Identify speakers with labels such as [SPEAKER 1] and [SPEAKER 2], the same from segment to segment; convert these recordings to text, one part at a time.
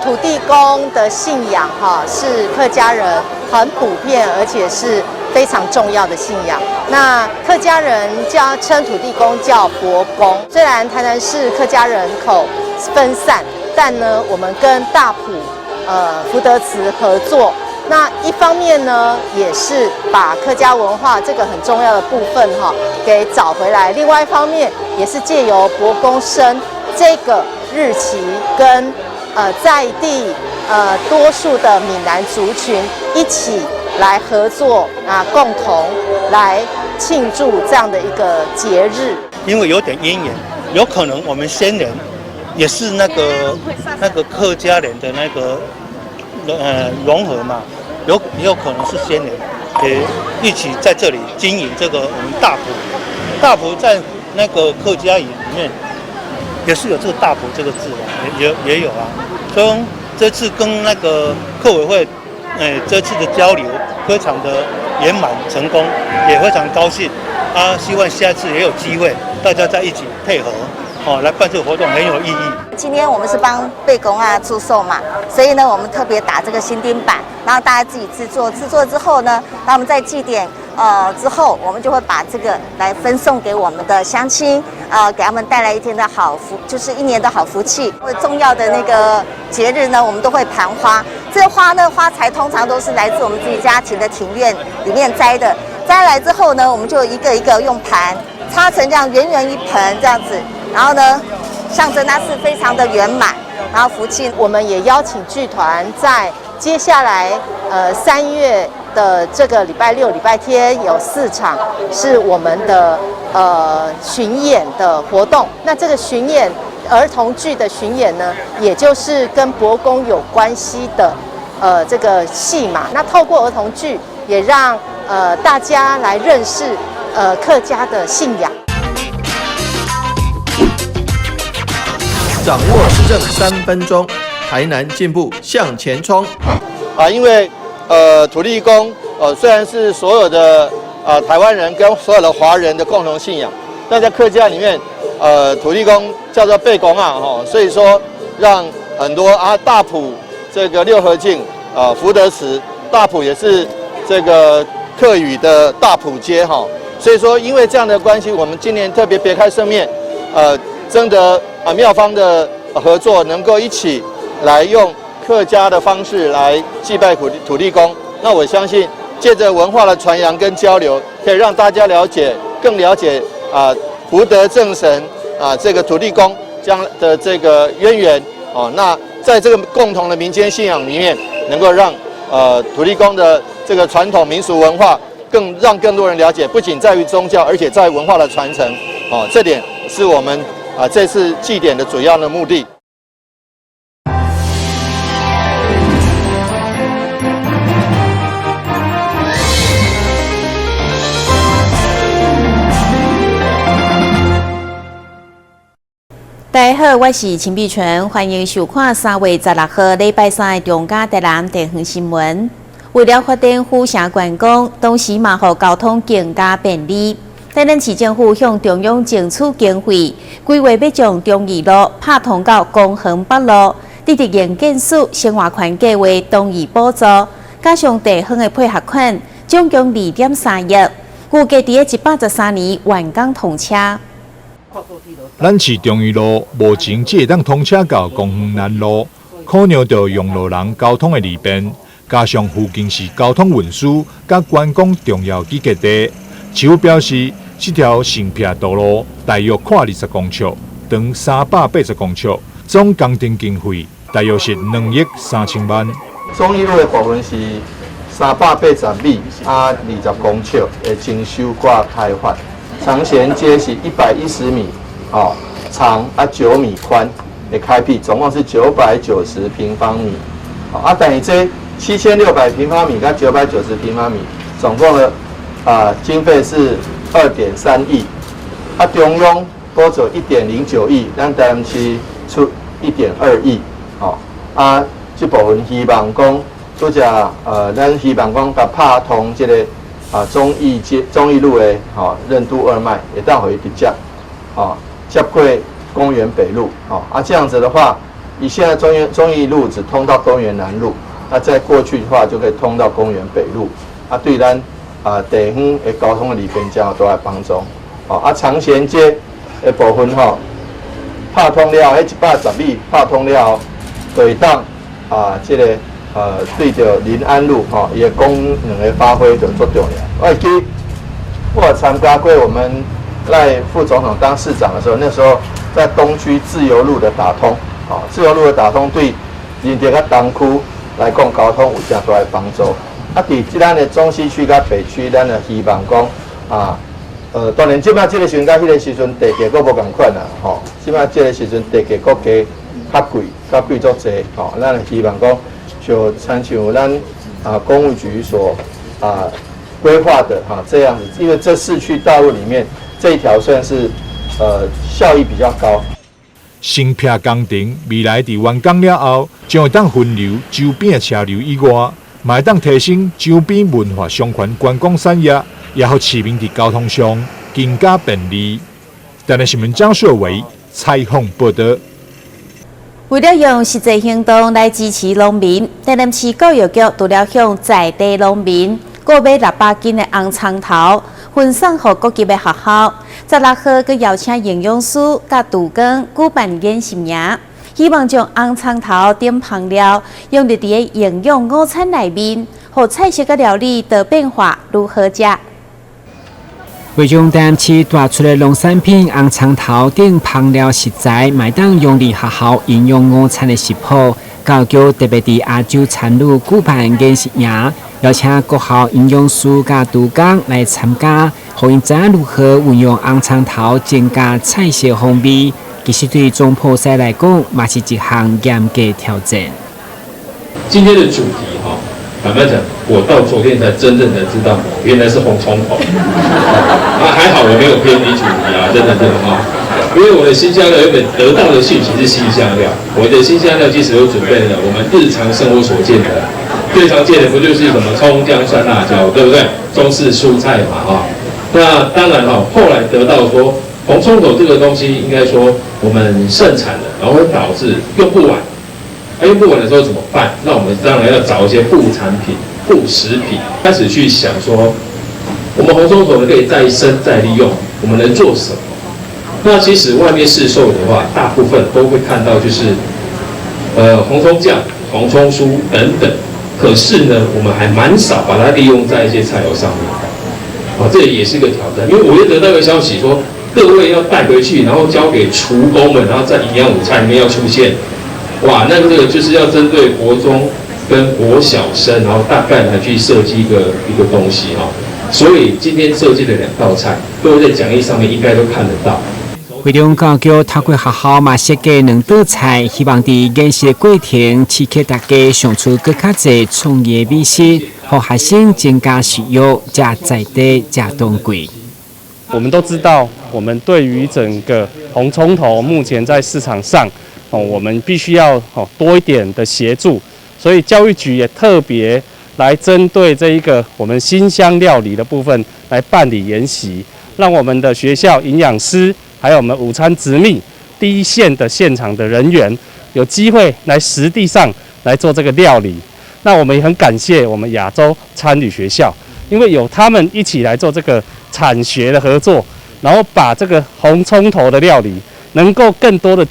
[SPEAKER 1] 土地公的信仰是客家人很普遍，而且是非常重要的信仰。那客家人称土地公叫伯公。虽然台南市客家人口分散，但呢，我们跟大埔福德祠合作。那一方面呢，也是把客家文化这个很重要的部分给找回来；另外一方面，也是借由伯公生这个日期跟在地多数的闽南族群一起来合作共同来庆祝这样的一个节日。
[SPEAKER 2] 因为有点渊源，有可能我们先人也是那个客家人的那个融合嘛，也有可能是先人也一起在这里经营这个我们大埔在那个客家语里面也是有这个大埔这个字的，也有啊。所以这次跟那个客委会这次的交流非常的圆满成功，也非常高兴希望下次也有机会大家在一起配合来办这个活动很有意义。
[SPEAKER 3] 今天我们是帮贝公出售嘛，所以呢，我们特别打这个新钉板，然后大家自己制作之后呢，然后我们在祭典之后，我们就会把这个来分送给我们的乡亲，给他们带来一天的好福，就是一年的好福气。重要的那个节日呢，我们都会盘花，这个花呢，花材通常都是来自我们自己家庭的庭院里面摘的，摘来之后呢，我们就一个一个用盘插成这样圆圆一盆这样子。然后呢，象征它是非常的圆满，然后福气。
[SPEAKER 1] 我们也邀请剧团在接下来3月的这个礼拜六、礼拜天有4场是我们的巡演的活动。那这个巡演儿童剧的巡演呢，也就是跟伯公有关系的这个戏码。那透过儿童剧，也让大家来认识客家的信仰。
[SPEAKER 4] 掌握时政3分钟，台南进步向前冲。
[SPEAKER 5] 因为土地公虽然是所有的台湾人跟所有的华人的共同信仰，但在客家里面土地公叫做贝公所以说让很多大埔这个六合境福德祠，大埔也是这个客语的大埔街所以说因为这样的关系，我们今年特别别开生面征得庙方的合作，能够一起来用客家的方式来祭拜土地公。那我相信，借着文化的传扬跟交流，可以让大家更了解福德正神这个土地公将的这个渊源那在这个共同的民间信仰里面，能够让土地公的这个传统民俗文化让更多人了解，不仅在于宗教，而且在于文化的传承这点是我们这次祭典的主要的目的。
[SPEAKER 6] 大家好，我是陈碧纯，欢迎收看3月16号礼拜3的中嘉台南地方新闻。为了发展府城观光，同时嘛，互交通更加便利。台南市政府向中央争取经费，规划要将忠义路拍通到公园北路，直直营建署生活圈计划同意补助，加上地方的配合款，总共2.3亿，预计伫113年完工通车。
[SPEAKER 7] 咱市中义路目前只会当通车到公园南路，考量到用路人交通的利便，加上附近是交通运输甲观光重要聚集地。市府表示，这条成片道路大约跨20公尺，长380公尺，总工程经费大约是2亿3千万。
[SPEAKER 5] 中义路的部分是380米20公尺的精修挂开发。长衔接是110米，长9米宽的开辟，总共是990平方米，等于这7600平方米跟990平方米，总共的经费是2.3亿，中央补助1.09亿，咱台南市出1.2亿，这部分希望讲，咱希望讲甲拍通这个。忠义路的任督2脉也当回直接，接过公园北路，这样子的话，以现在忠义路只通到公园南路，那在过去的话就可以通到公园北路，对咱地方的交通的利便将有大大帮助。长衔街的部分拍通了后，迄110米拍通了后，就会当这个对着临安路伊的功能的发挥就做重要。我会记我有参加过我们赖副总统当市长的时候，那时候在东区自由路的打通，自由路的打通对人地较东区来讲交通有正大的帮助。伫咱的中西区甲北区，咱就希望讲当然，即摆即个时阵甲迄个时阵地价阁无共款啦，即摆即个时阵地价阁加较贵，较贵足济，咱希望讲就参像咱公务局所规划的这样子，因为这市区道路里面这一条算是效益比较高。
[SPEAKER 7] 新撇工程未来伫完工了后，将会当分流周边的车流以外，嘛会当提升周边文化相关观光产业。也互市民伫交通上更加便利。台南新闻张秀伟采访报道。
[SPEAKER 6] 为了用实际行动来支持农民，台南市教育局除了向在地农民购买600斤的红葱头，分送予各级的学校。16号佮邀请营养师甲杜刚举办演习营，希望将红葱头点烹料用伫伫营养午餐内面，互菜色佮料理的变化如何食。
[SPEAKER 8] 为将台南市带出的农产品红葱头等烹料食材，卖当用伫学校营养午餐的食谱，教育局特别伫亚洲产路举办演习营，邀请各校营养师甲厨工来参加，互因知影如何运用红葱头增加菜色风味。其实对中破西来讲，嘛是一项严格挑战。
[SPEAKER 9] 今天的主题坦白讲，我到昨天才真正的知道，原来是红葱头。还好我没有偏离主题真的因为我的新香料原本得到的讯息是新香料，我的新香料其实有准备了我们日常生活所见的，最常见的不就是什么葱姜蒜辣椒，对不对？中式蔬菜嘛那当然后来得到说红葱头这个东西，应该说我们盛产了，然后会导致用不完。用不完的时候怎么办？那我们当然要找一些副产品、副食品，开始去想说，我们红葱头可以再生再利用，我们能做什么？那其实外面市售的话，大部分都会看到就是红葱酱、红葱酥等等。可是呢，我们还蛮少把它利用在一些菜肴上面。这也是一个挑战，因为我又得到一个消息说，各位要带回去，然后交给厨工们，然后在营养午餐里面要出现。哇，那这个就是要针对国中跟国小生，然后大概来去设计一个东西所以今天设计的2道菜，各位在讲义上面应该都看得到。
[SPEAKER 8] 会中教育局透过学校嘛设计2道菜，希望伫演习的过程刺激大家想出更较侪创意美食，互学生增加食欲，食在地，食当季。
[SPEAKER 10] 我们都知道，我们对于整个红葱头目前在市场上。我们必须要多一点的协助，所以教育局也特别来针对这一个我们新香料理的部分来办理研习，让我们的学校营养师还有我们午餐执秘第一线的现场的人员有机会来实地上来做这个料理。那我们也很感谢我们亚洲餐旅学校，因为有他们一起来做这个产学的合作，然后把这个红葱头的料理能够更多的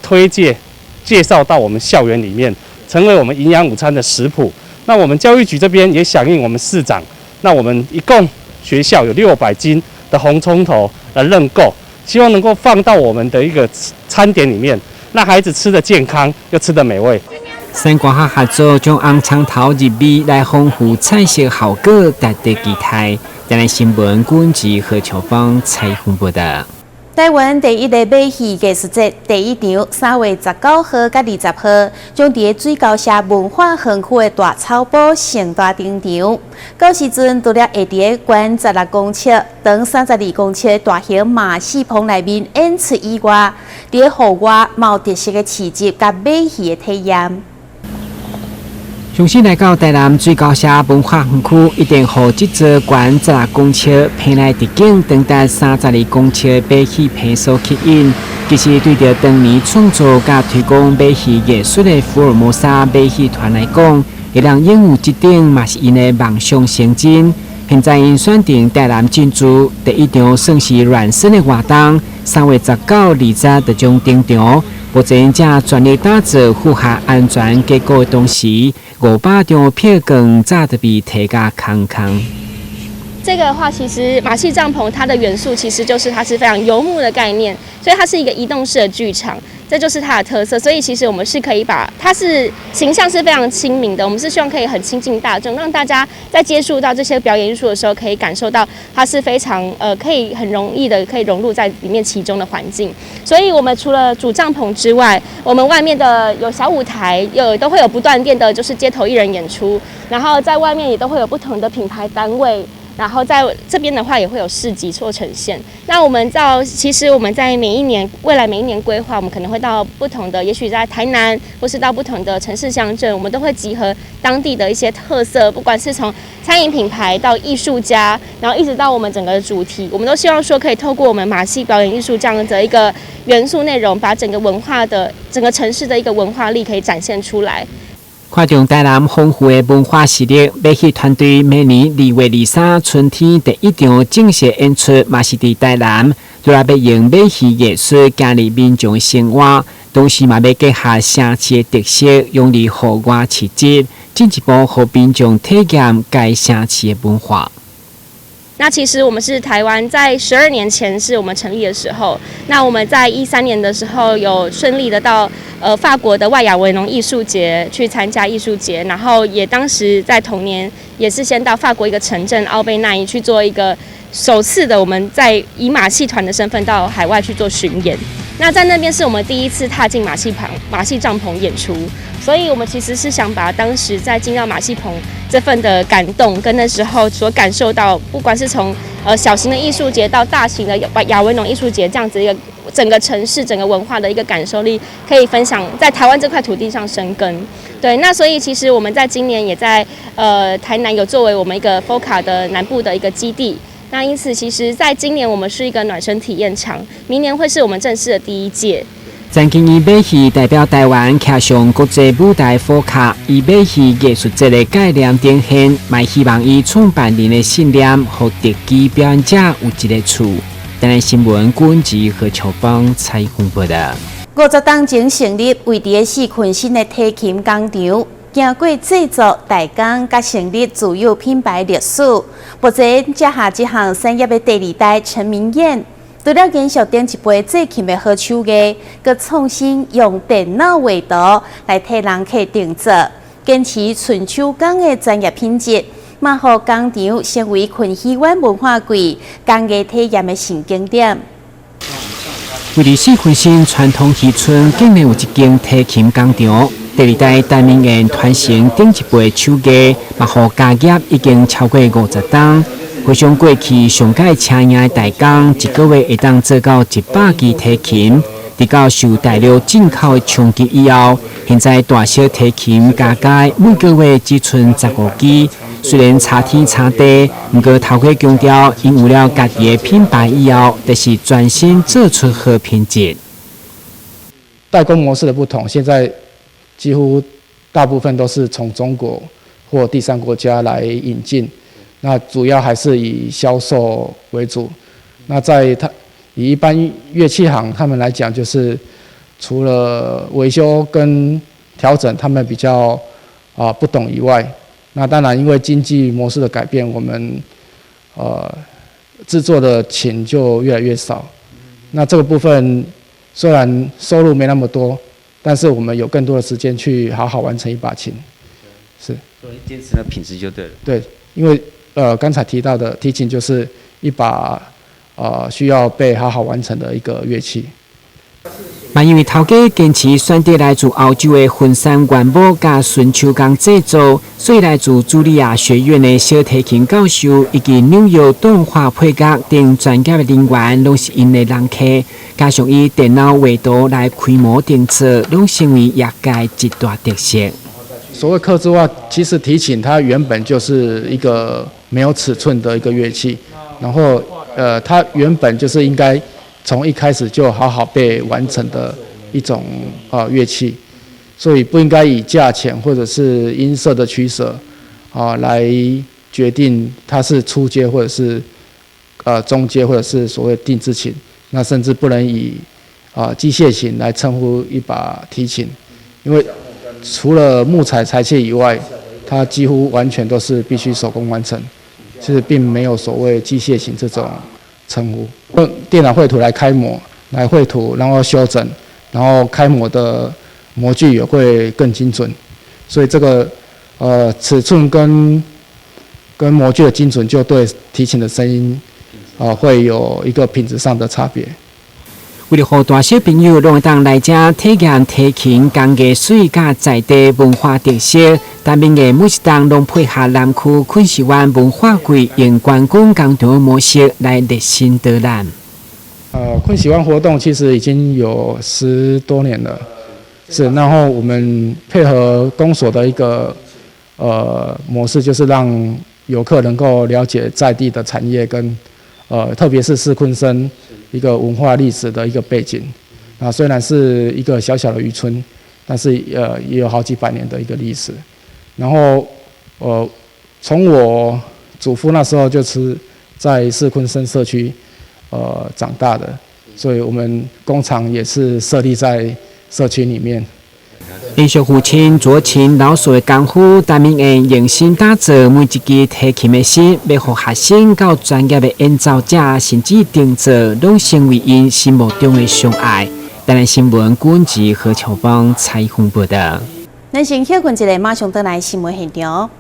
[SPEAKER 10] 介绍到我们校园里面，成为我们营养午餐的食谱。那我们教育局这边也响应我们市长，那我们一共学校有600斤的红葱头来认购，希望能够放到我们的一个餐点里面，让孩子吃得健康又吃得美味。
[SPEAKER 8] 3国校合作将红葱头入味来丰富菜色效果，达到期待。台南新闻管制何秋芳采访报道。
[SPEAKER 6] 台湾第一个马戏艺术节第一场3月19号甲20号，将伫水高社文化园区的大草埔盛大登场。到时阵，除了会伫悬16公尺、长32公尺的大型马戏棚内面演出以外，伫户外嘛有特色的市集甲马戏的体验。
[SPEAKER 8] 相信来到台南水高社文化园区，一定互这座悬16公尺、坪内直径长达32公尺的马戏棚所吸引。其实对着当年创作甲推广马戏艺术的福尔摩沙马戏团来讲，会让演有这顶嘛是因的梦想成真。现在因选定台南进驻第一场算是软身的活动，3月19、20就将登场。目前正全力打造符合安全结构的同时，500张票券早就被提价空空。
[SPEAKER 11] 这个的话，其实马戏帐篷它的元素其实就是它是非常游牧的概念，所以它是一个移动式的剧场，这就是它的特色。所以其实我们是可以把它是形象是非常亲民的，我们是希望可以很亲近大众，让大家在接触到这些表演艺术的时候，可以感受到它是非常可以很容易的可以融入在里面其中的环境。所以我们除了主帐篷之外，我们外面的有小舞台，都会有不断电的就是街头艺人演出，然后在外面也都会有不同的品牌单位。然后在这边的话也会有市集做呈现。那我们其实我们在未来每一年规划，我们可能会到不同的，也许在台南或是到不同的城市乡镇，我们都会集合当地的一些特色，不管是从餐饮品牌到艺术家，然后一直到我们整个主题，我们都希望说可以透过我们马戏表演艺术这样的一个元素内容，把整个文化的整个城市的一个文化力可以展现出来。
[SPEAKER 8] 看中台南丰富的文化实力，马戏团队每年2月23春天第一场正式演出，嘛是伫台南，主要要用马戏艺术加入民众的生活，同时嘛要结合城市的特色，用于户外气质，进一步让民众体验该城市的文化。
[SPEAKER 11] 那其实我们是台湾，在12年前是我们成立的时候。那我们在13年的时候有顺利的到法国的外亚维农艺术节去参加艺术节，然后也当时在同年也是先到法国一个城镇奥贝奈去做一个首次的我们在以马戏团的身份到海外去做巡演。那在那边是我们第一次踏进马戏帐篷演出。所以我们其实是想把当时在进到马戏棚这份的感动，跟那时候所感受到，不管是从小型的艺术节到大型的亚维农艺术节这样子一个整个城市、整个文化的一个感受力，可以分享在台湾这块土地上生根。对，那所以其实我们在今年也在台南有作为我们一个 FOCA 的南部的一个基地。那因此，其实在今年我们是一个暖身体验场，明年会是我们正式的第1届。
[SPEAKER 8] 曾经以马戏代表台湾骑上国际舞台FOCA，以马戏艺术节的概念呈现，嘛希望以创办人的信念，和特技表演者有一个厝。台南新闻管制和乔邦采访报道。
[SPEAKER 6] 50档前成立位伫四群新的提琴工厂，经过制作、代工、甲成立自有品牌历史。目前接下这项产业的第2代陈明燕。除了延续顶一辈做琴的好手艺，佮创新用电脑画图来替人客定做，坚持纯手工的专业品质，嘛互工厂成为群戏湾文化季工艺体验的新景点。
[SPEAKER 8] 为伫四群新传统戏村，竟然有一间提琴工厂。第2代陈明燕传承顶一辈手艺，嘛互家业已经超过50档。回想过去上届车赢的代工，一个月会当做到100支提琴。直到受大陆进口的冲击以后，现在大小提琴加每个月只剩15支。虽然差天差地，不过头家强调，因有了家己的品牌以后，就是专心做出好品质。
[SPEAKER 12] 代工模式的不同，现在几乎大部分都是从中国或第三国家来引进。那主要还是以销售为主。那以一般乐器行他们来讲，就是除了维修跟调整他们比较不懂以外，那当然因为经济模式的改变，我们制作的琴就越来越少。那这个部分虽然收入没那么多，但是我们有更多的时间去好好完成一把琴。是。
[SPEAKER 13] 所以坚持了品质就对了。
[SPEAKER 12] 对，因为刚才提到的提琴就是一把需要被好好完成的一个乐器。
[SPEAKER 8] 嘛，因为头家坚持选择来自欧洲的分散原木加纯手工制作，所以来自茱莉亚学院的小提琴教授以及纽约动画配角等专业的人员，拢是因的人客，加上以电脑画图来规模定做，拢成为业界一大特色。
[SPEAKER 12] 所谓客制化，其实提琴它原本就是一个没有尺寸的一个乐器，然后它原本就是应该从一开始就好好被完成的一种乐器，所以不应该以价钱或者是音色的取舍来决定它是初阶或者是中阶或者是所谓定制琴，那甚至不能以机械琴来称呼一把提琴，因为除了木材裁切以外，它几乎完全都是必须手工完成，其实并没有所谓机械琴这种称呼。用电脑绘图来开模、来绘图，然后修整，然后开模的模具也会更精准，所以这个尺寸跟模具的精准，就对提琴的声音会有一个品质上的差别。
[SPEAKER 8] 为了让大小朋友拢会当来遮体验提琴工艺水甲在地文化特色，台面的每一档拢配合南区昆士湾文化馆用观光工厂模式来热心导览。
[SPEAKER 12] 昆士湾活动其实已经有10多年了，是，然后我们配合公所的一个模式，就是让游客能够了解在地的产业跟特别是四昆生一个文化历史的一个背景。虽然是一个小小的渔村，但是也有好几百年的一个历史。然后从我祖父那时候就是在四昆生社区长大的，所以我们工厂也是设立在社区里面。
[SPEAKER 8] 连续父亲、左亲、老师的功夫，台面会用心打造每一支提琴的心，要让学生到专业的演奏者，甚至定制，拢成为因心目中的上爱。台南新闻管制何秋芳采访报道。
[SPEAKER 6] 咱先休困一下，马上回来新闻现场。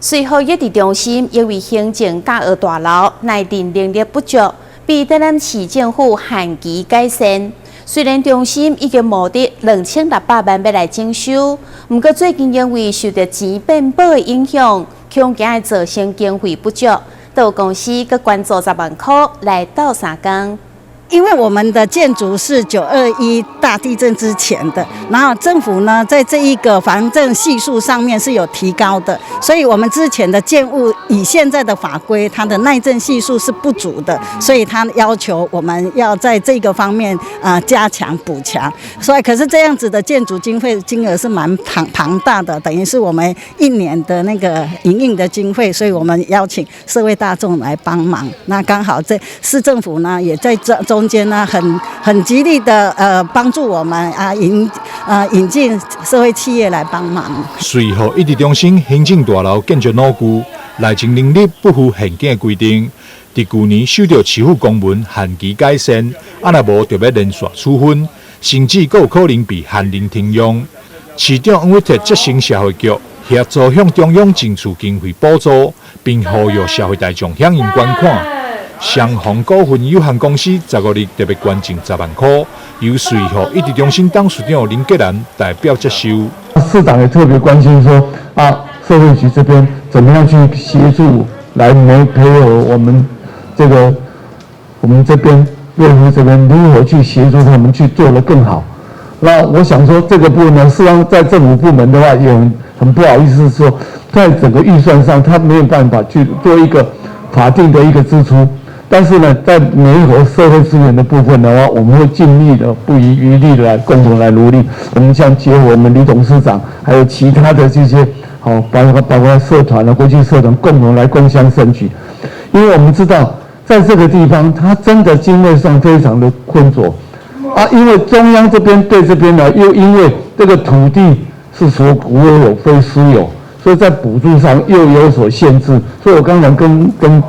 [SPEAKER 6] 随后一地中心因为行政甲学大楼内定能力不足，被台南市政府限期改善。虽然中心已经募得2600万要来整修，不过最近因为受到钱变薄的影响，恐惊会造成经费不足，导公司佮关注10万块来斗3工。
[SPEAKER 14] 因为我们的建筑是921大地震之前的，然后政府呢在这一个防震系数上面是有提高的，所以我们之前的建物以现在的法规，它的耐震系数是不足的，所以它要求我们要在这个方面加强补强。所以可是这样子的建筑经费金额是蛮庞大的，等于是我们1年的那个营运的经费，所以我们邀请社会大众来帮忙。那刚好这市政府呢也在中间呢很极力的帮助我们引进社会企业来帮忙。
[SPEAKER 7] 随后一地中心行政大楼建筑老旧，内政能力不符现行规定，伫去年收到市府公文限期改善，若无就要连续处分，甚至还有可能被限令停用。市长会摕节省社会局协助向中央争取经费补助，并呼吁社会大众响应捐款。双虹股份有限公司15日特别捐赠10万块，由随后一地中心董事长林吉兰代表接收。
[SPEAKER 15] 市长也特别关心说社会局这边怎么样去协助来配合我们我们这边卫福这边如何去协助他们去做得更好。那我想说这个部分呢，事实上在政府部门的话也很不好意思说，在整个预算上他没有办法去做一个法定的一个支出。但是呢，在每一个社会资源的部分的话，我们会尽力的、不遗余力的来共同来努力。我们像结合我们李董事长，还有其他的这些包括社团国际社团，共同来共襄盛举。因为我们知道，在这个地方，它真的经费上非常的困窘因为中央这边对这边呢，又因为这个土地是属国有非私有，所以在补助上又有所限制。所以我刚才跟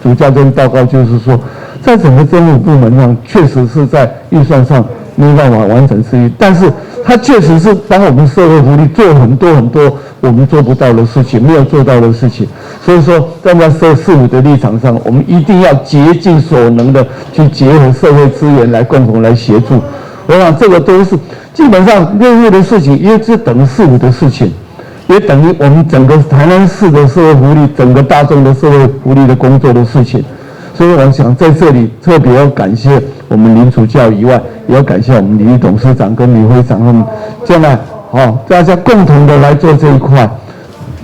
[SPEAKER 15] 主教跟报告就是说，在整个政府部门上，确实是在预算上没有办法完成事宜，但是它确实是帮我们社会福利做很多我们做不到的事情，没有做到的事情。所以说，站在市府的立场上，我们一定要竭尽所能的去结合社会资源来共同来协助。我想这个都是基本上任何的事情，因为这等于市府的事情。也等于我们整个台南市的社会福利，整个大众的社会福利的工作的事情，所以我想在这里特别要感谢我们林楚教以外，也要感谢我们李董事长跟李会长他们，将来大家共同的来做这一块。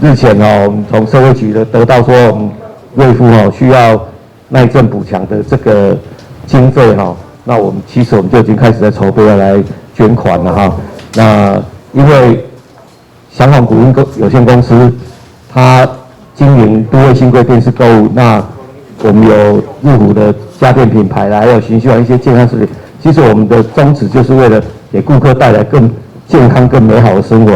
[SPEAKER 15] 日前我们从社会局的得到说，我们卫福需要耐震补强的这个经费那我们其实我们就已经开始在筹备要来捐款了那因为祥宏股份有限公司它经营都会新贵电视购物，那我们有日虎的家电品牌还有循序一些健康食品。其实我们的宗旨就是为了给顾客带来更健康、更美好的生活。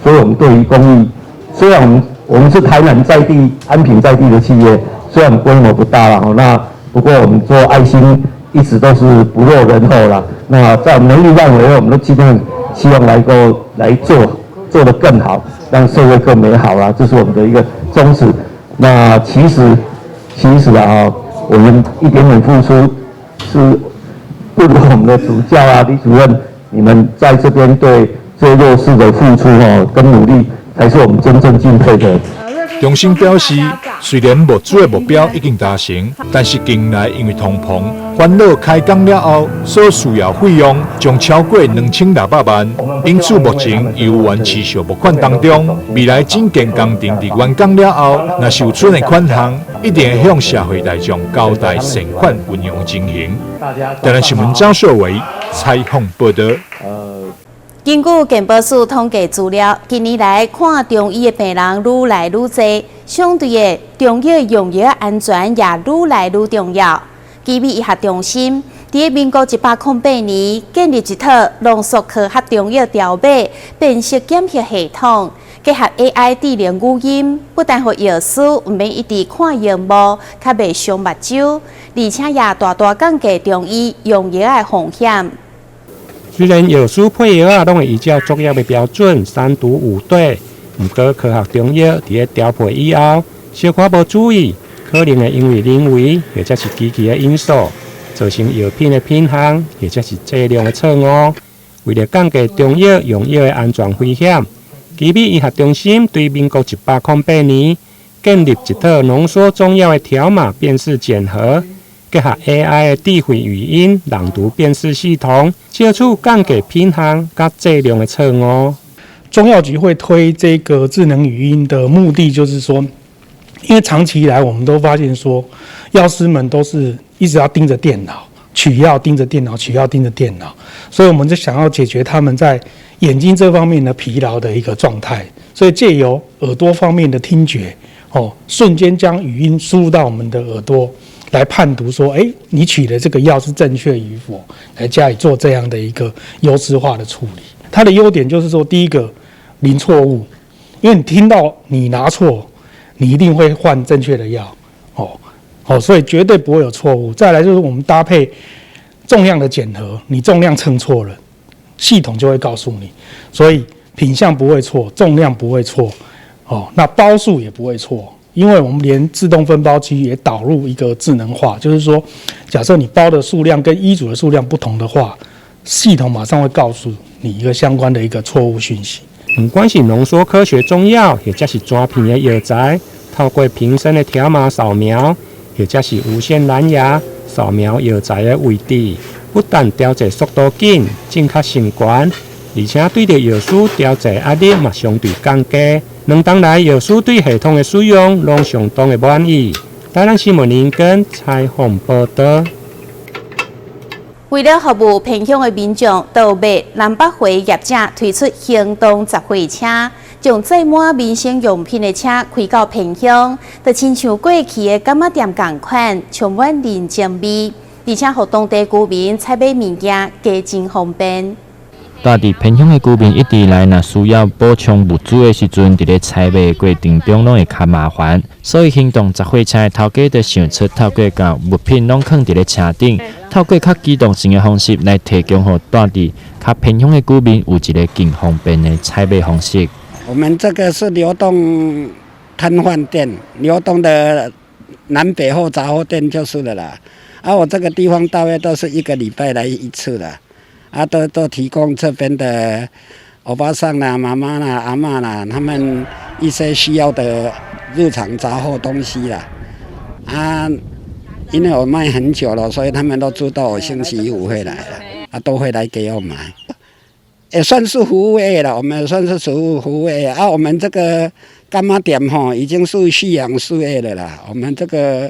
[SPEAKER 15] 所以我们对于公益，虽然我们是台南在地、安平在地的企业，虽然规模不大啦那不过我们做爱心一直都是不落人后啦。那在我们能力范围内，我们都尽量希望来做得更好，让社会更美好啦，这是我们的一个宗旨。那其实我们一点点付出是不如我们的主教李主任，你们在这边对这些弱势的付出跟努力，才是我们真正敬佩的。
[SPEAKER 7] 中心表示，虽然募资的目标已经达成，但是近来因为通膨，烦恼开工了后所需要费用将超过2600万，因此目前由原持续募款当中。未来整件工程伫完工了后，若是存的款项，一定会向社会大众交代善款运用情形。台南新闻张硕伟采访报道。
[SPEAKER 6] 根据健保署统计资料，近年来看中医的病人愈来愈多，相对的中药用药安全也愈来愈重要。基美医学中心伫民国108年建立一套浓缩科学中药调配辨识检测系统，结合 AI 智能语音，不但让药师唔免一直看荧幕，较袂伤目睭，而且也大大降低中医用药的风险。
[SPEAKER 10] 虽然药师配药拢会依照作业的标准3毒5对，不过科学中药伫咧调配以后，小可无注意，可能会因为人为或者是机器的因素，造成药品的品项或者是剂量的错误。为了降低中药用药的安全风险，基美医学中心对民国108年建立一套浓缩中药的条码辨识检核。结合 AI 的智慧语音朗读辨识系统，借此降低品项甲剂量的错误。
[SPEAKER 16] 中药局会推这个智能语音的目的，就是说，因为长期以来我们都发现说，药师们都是一直要盯着电脑取药，盯着电脑取药，盯着电脑，所以我们就想要解决他们在眼睛这方面的疲劳的一个状态，所以借由耳朵方面的听觉，瞬间将语音输入到我们的耳朵。来判读说，你取的这个药是正确与否，来加以做这样的一个优质化的处理。它的优点就是说，第一个零错误，因为你听到你拿错，你一定会换正确的药，所以绝对不会有错误。再来就是我们搭配重量的检核，你重量称错了，系统就会告诉你，所以品项不会错，重量不会错，那包数也不会错。因为我们连自动分包机也导入一个智能化，就是说，假设你包的数量跟医嘱的数量不同的话，系统马上会告诉你一个相关的一个错误讯息。
[SPEAKER 10] 不管是浓缩科学中药，或者是专片的药材，透过瓶身的条码扫描，或者是无线蓝牙扫描药材的位置，不但调节速度紧、正确性高，而且对着药师调节压力嘛相对降低。2年来，药师对系统的使用拢相当的满意。台南新闻林根采访报道。
[SPEAKER 6] 为了服务偏乡的民众，到月南北回业者推出行动集会车，将载满民生用品的车开到偏乡，就亲像过去的柑仔店同款，充满人情味，而且让当地居民采买物件加真方便。
[SPEAKER 17] 大地偏乡的居民一直来，若需要补充物资的时阵，伫咧采买过程中拢会较麻烦，所以行动集会车的头家就想出透过将物品拢放伫咧车顶，透过较机动性的方式来提供予大地较偏乡的居民有一个更方便的采买方式。
[SPEAKER 18] 我们这个是流动摊贩店，流动的南北货杂货店就是了啦。我这个地方大约都是1个礼拜来一次的。都提供这边的欧巴桑啦、妈妈啦、阿嬷啦，他们一些需要的日常杂货东西啦。因为我卖很久了，所以他们都知道我星期五会来了，都会来给我买，也算是服务业了。我们算是服务业啊。我们这个干妈店已经是夕阳事业了啦。我们这个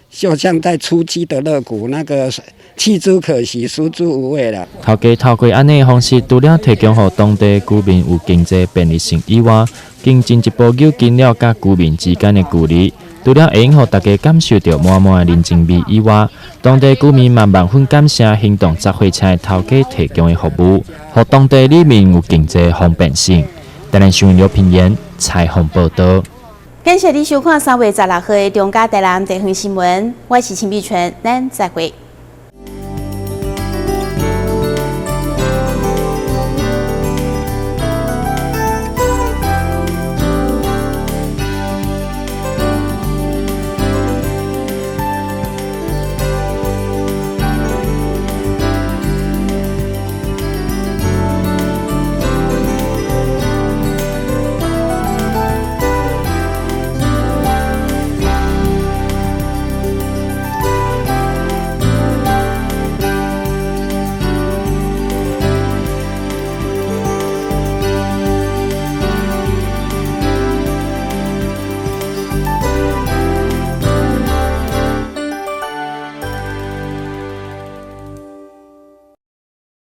[SPEAKER 18] 就像在初期的乐谷，那个弃之可惜，食之无味了。
[SPEAKER 17] 头家透过安尼的方式，除了提供予当地居民有经济便利性以外，更进一步扭紧了甲居民之间的距离。除了会用予大家感受到满满的人情味以外，当地居民嘛万分感谢行动集会车的头家提供的服务，予当地里民有经济方便性。台南新闻刘品言采访报道。
[SPEAKER 6] 感谢你收看3月16号的中嘉台南地方新闻，我是陈碧泉，咱再会。